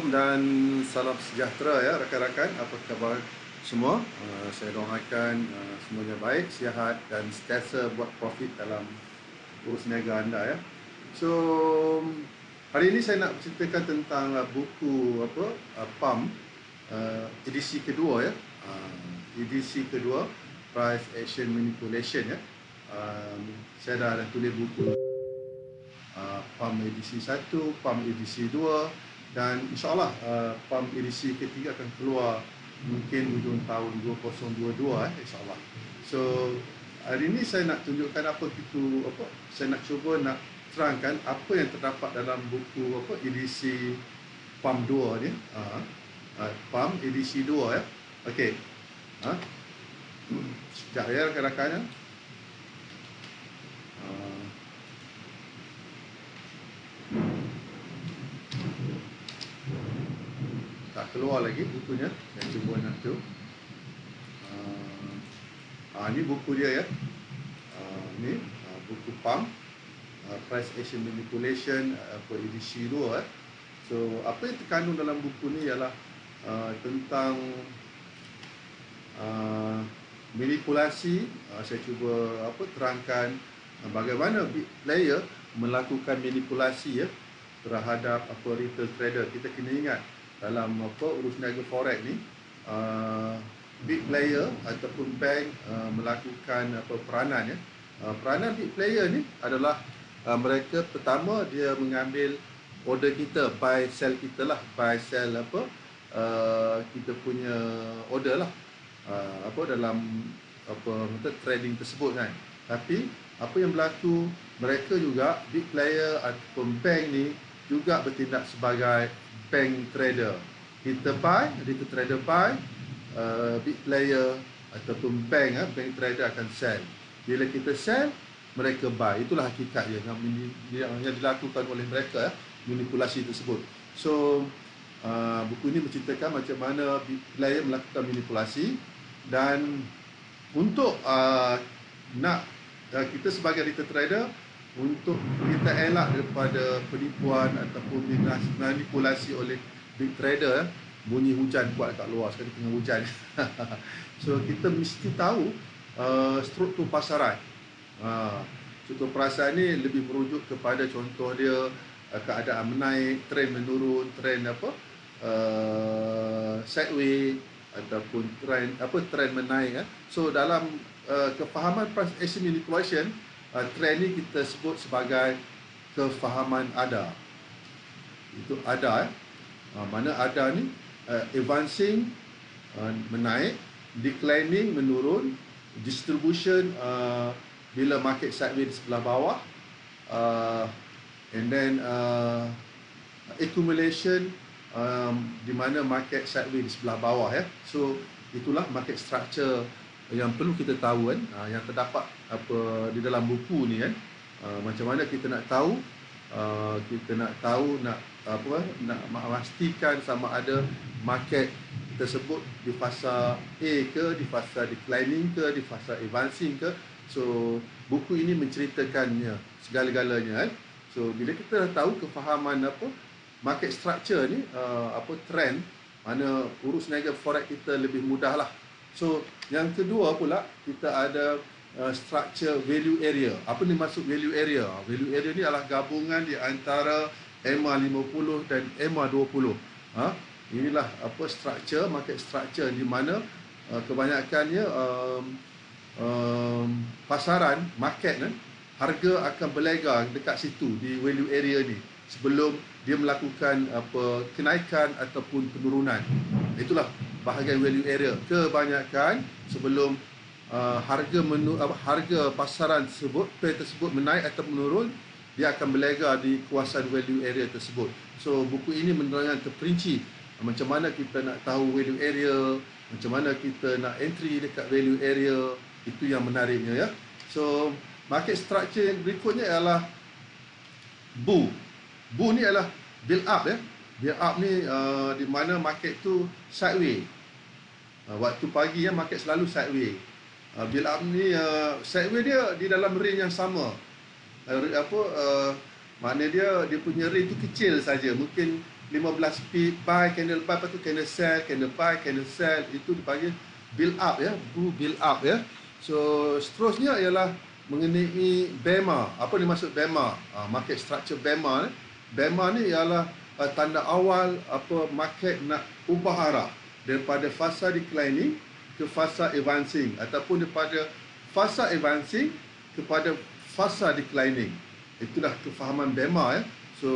Assalamualaikum dan salam sejahtera ya rakan-rakan. Apa khabar semua? Saya doakan semuanya baik, sihat dan sentiasa buat profit dalam urus niaga anda ya. So hari ini saya nak ceritakan tentang buku PAM edisi kedua ya. Edisi kedua, Price Action Manipulation ya. Saya dah tulis buku PAM edisi 1, PAM edisi 2 dan insyaAllah PAM edisi ketiga akan keluar mungkin hujung tahun 2022 insyaAllah. So hari ini saya nak tunjukkan saya nak cuba nak terangkan apa yang terdapat dalam buku edisi PAM 2 ni. PAM edisi 2 ya. Okey. Sekejap ya rakan-rakan ya. Tak keluar lagi bukunya. Saya cuba nak tu. Ni buku dia ya. Ni buku PAM, Price Action Manipulation edisi 2 So apa yang terkandung dalam buku ni ialah tentang manipulasi. Saya cuba terangkan bagaimana big player melakukan manipulasi ya terhadap retail trader. Kita kena ingat dalam urus niaga forex ni, big player ataupun bank melakukan peranan ya. Peranan big player ni adalah mereka pertama dia mengambil order kita, buy sell kita lah, buy sell kita punya order lah dalam trading tersebut kan. Tapi apa yang berlaku, mereka juga big player ataupun bank ni juga bertindak sebagai bank trader. Kita buy, retail trader buy, big player ataupun bank trader akan sell. Bila kita sell, mereka buy. Itulah hakikat yang dilakukan oleh mereka manipulasi tersebut. So buku ini menceritakan macam mana big player melakukan manipulasi, dan untuk kita sebagai retail trader, untuk kita elak daripada penipuan ataupun manipulasi oleh big trader. Bunyi hujan kuat kat luar, sekarang tengah hujan. So kita mesti tahu struktur pasaran. Struktur pasaran ni lebih merujuk kepada contoh dia keadaan menaik, trend menurun, trend sideway ataupun trend menaik. So dalam kefahaman price action manipulation, trend ni kita sebut sebagai kefahaman ada. Itu ada mana ada ni advancing menaik, declining menurun, distribution bila market sideways di sebelah bawah, and then accumulation di mana market sideways di sebelah bawah ya. So itulah market structure yang perlu kita tahu yang terdapat di dalam buku ni kan. Macam mana kita nak tahu, nak memastikan sama ada market tersebut di fasa A ke, di fasa declining ke, di fasa advancing ke. So buku ini menceritakannya segala-galanya kan. So bila kita dah tahu kefahaman market structure ni, trend, mana urus niaga forex kita lebih mudah lah. So yang kedua pula, kita ada structure value area. Apa ni maksud value area? Value area ni adalah gabungan di antara EMA 50 dan EMA 20. Inilah structure, market structure di mana kebanyakannya pasaran, market harga akan berlega dekat situ di value area ni sebelum dia melakukan kenaikan ataupun penurunan. Itulah bahagian value area. Kebanyakan sebelum harga pasaran tersebut, pair tersebut menaik atau menurun, dia akan berlega di kawasan value area tersebut. So buku ini menerangkan terperinci macam mana kita nak tahu value area, macam mana kita nak entry dekat value area. Itu yang menariknya ya. So market structure yang berikutnya ialah bull. Bull ni adalah build up ya. Build up ni di mana market tu sideways. Waktu pagi market selalu sideways. Build up ni sideways dia di dalam range yang sama. Makna dia punya range tu kecil saja. Mungkin 15 pip, buy, candle buy, lepas tu candle sell, candle buy, candle sell. Itu dipanggil build up ya, build up ya. So seterusnya ialah mengenai BEMA. Apa ni maksud BEMA? Market structure BEMA ni. BEMA ni ialah tanda awal apa market nak ubah arah daripada fasa declining ke fasa advancing ataupun daripada fasa advancing kepada fasa declining. Itulah kefahaman BEMA ya. So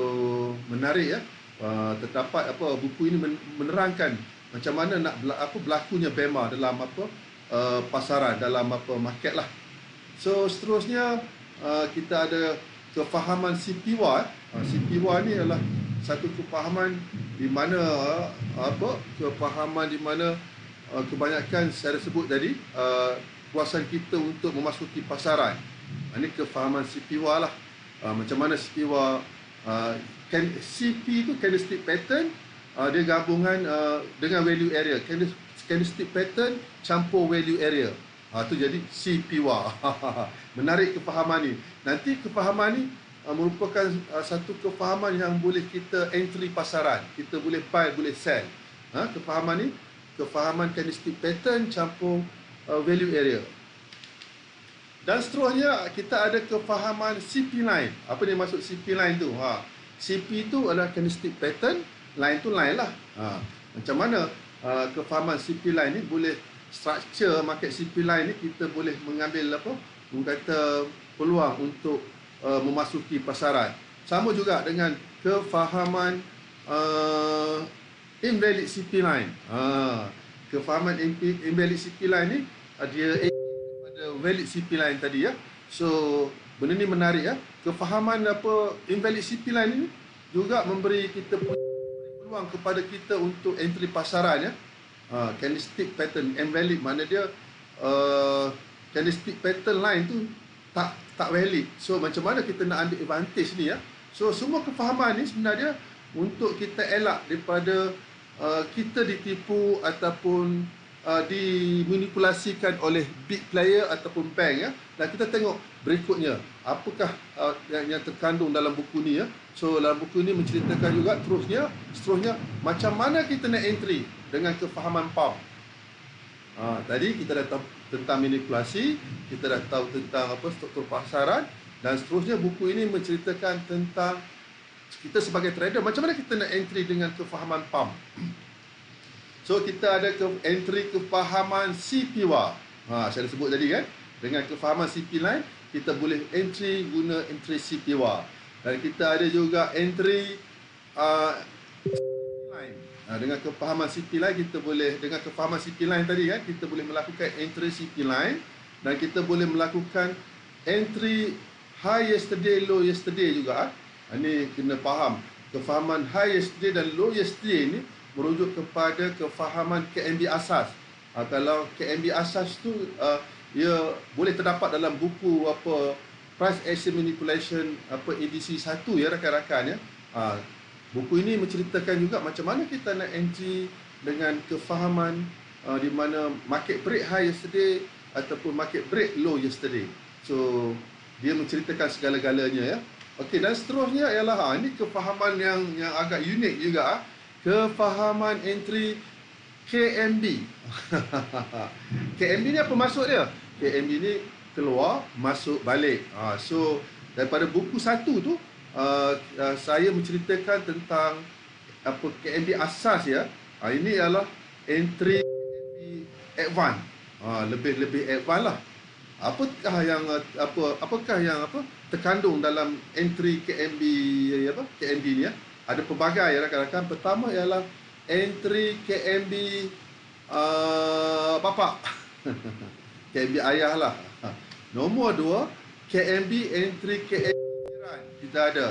menarik ya. Terdapat apa buku ini menerangkan macam mana nak berlakunya BEMA dalam apa pasaran, dalam apa market lah. So seterusnya kita ada kefahaman CPY. CPY ni adalah satu kefahaman di mana kefahaman di mana kebanyakan saya sebut tadi kuasaan kita untuk memasuki pasaran. Ini kefahaman CPY lah. Macam mana CPY CP tu candlestick pattern, dia gabungan dengan value area. Candlestick pattern campur value area. Tu jadi CPY. Menarik kefahaman ni. Nanti kefahaman ni merupakan satu kefahaman yang boleh kita entry pasaran. Kita boleh buy, boleh sell. Kefahaman ni, kefahaman candlestick pattern campur value area. Dan seterusnya kita ada kefahaman CP line. Apa dia maksud CP line tu? CP tu adalah candlestick pattern, line tu line lah. Macam mana kefahaman CP line ni boleh structure market CP line ni, kita boleh mengambil apa? Kata peluang untuk memasuki pasaran. Sama juga dengan kefahaman invalid CP line. Kefahaman invalid CP line ni dia pada valid CP line tadi ya. So benda ni menarik ya. Kefahaman apa invalid CP line ni juga memberi kita peluang kepada kita untuk entry pasaran ya. Candlestick pattern invalid mana dia candlestick pattern line tu tak valid. So macam mana kita nak ambil advantage ni ya. So semua kefahaman ni sebenarnya untuk kita elak daripada kita ditipu ataupun dimanipulasikan oleh big player ataupun bank ya. Dan kita tengok berikutnya apakah yang terkandung dalam buku ni ya. So dalam buku ni menceritakan juga seterusnya macam mana kita nak entry dengan kefahaman pump. Tadi kita dah tahu tentang manipulasi, kita dah tahu tentang apa struktur pasaran, dan seterusnya buku ini menceritakan tentang kita sebagai trader macam mana kita nak entry dengan kefahaman pump. So kita ada entry kefahaman CPY. Saya dah sebut tadi kan, dengan kefahaman CP line kita boleh entry guna entry CPY. Dan kita ada juga entry line. Dengan kefahaman CP line kita boleh, dengan kefahaman CP line tadi kan, kita boleh melakukan entry CP line dan kita boleh melakukan entry high yesterday, low yesterday juga. Ini kena faham. Kefahaman high yesterday dan low yesterday ni merujuk kepada kefahaman KMB asas. Kalau KMB asas tu ia boleh terdapat dalam buku apa Price Action Manipulation apa edisi 1 ya rakan-rakan ya. Buku ini menceritakan juga macam mana kita nak entry dengan kefahaman di mana market break high yesterday ataupun market break low yesterday. So dia menceritakan segala-galanya ya. Okey, dan seterusnya ialah ini kefahaman yang agak unik juga. Kefahaman entry KMB. KMB ni apa maksud dia? KMB ni keluar, masuk, balik. So daripada buku 1 tu saya menceritakan tentang apa KMB asas ya. Ini adalah entry KMB advance. Lebih advance lah. Apakah yang terkandung dalam entry KMB KMB ni ya? Ada pelbagai ya rakan-rakan. Pertama ialah entry KMB bapak. KMB ayah lah. Nombor 2 KMB entry KMB jiran kita ada.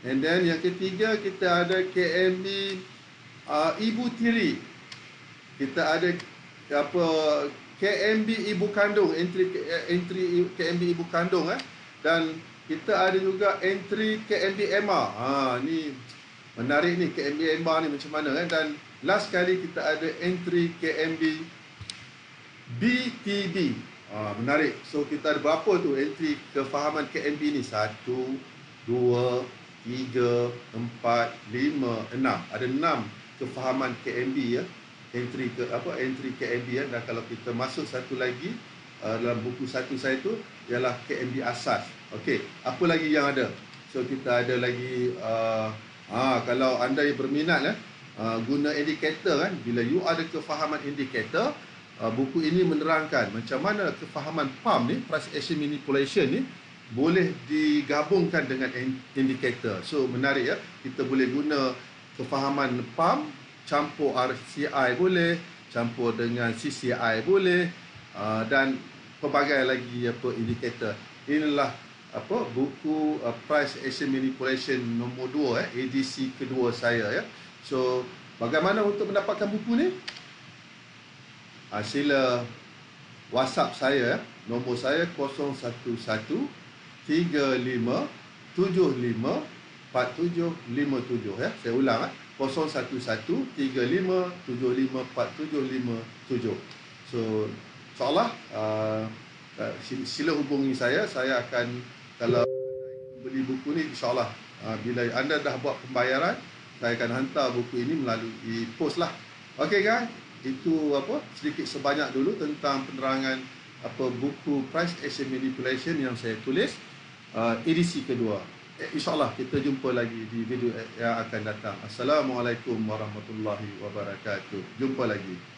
And then yang ketiga kita ada KMB ibu tiri. Kita ada KMB ibu kandung, entry KMB ibu kandung dan kita ada juga entry KMB EMA. Ni menarik ni KMB EMA ni macam mana kan. Dan last kali kita ada entry KMB BTB. Menarik. So kita ada berapa tu entry kefahaman KMB ni? 1, 2, 3, 4, 5, 6. Ada 6 kefahaman KMB ya. Entry KMB ya. Dan kalau kita masuk satu lagi dalam buku satu saya tu ialah KMB asas. Okey, apa lagi yang ada? So kita ada lagi kalau anda yang berminat guna indikator kan, bila you ada kefahaman indikator, buku ini menerangkan macam mana kefahaman PAM ni, price action manipulation ni boleh digabungkan dengan indikator. So menarik ya, kita boleh guna kefahaman PAM campur RCI boleh, campur dengan CCI boleh, dan pelbagai lagi indikator. Inilah buku price action manipulation nombor 2 edisi kedua saya ya. So bagaimana untuk mendapatkan buku ni? Sila WhatsApp saya nombor saya 011 35 75 4757 ya. Saya ulang 011 35 75 4757. So insyaallah sila hubungi saya akan, kalau beli buku ni insyaallah bila anda dah buat pembayaran, saya akan hantar buku ini melalui pos lah. Okey guys, itu sedikit sebanyak dulu tentang penerangan buku price action manipulation yang saya tulis edisi kedua. InsyaAllah kita jumpa lagi di video yang akan datang. Assalamualaikum warahmatullahi wabarakatuh. Jumpa lagi.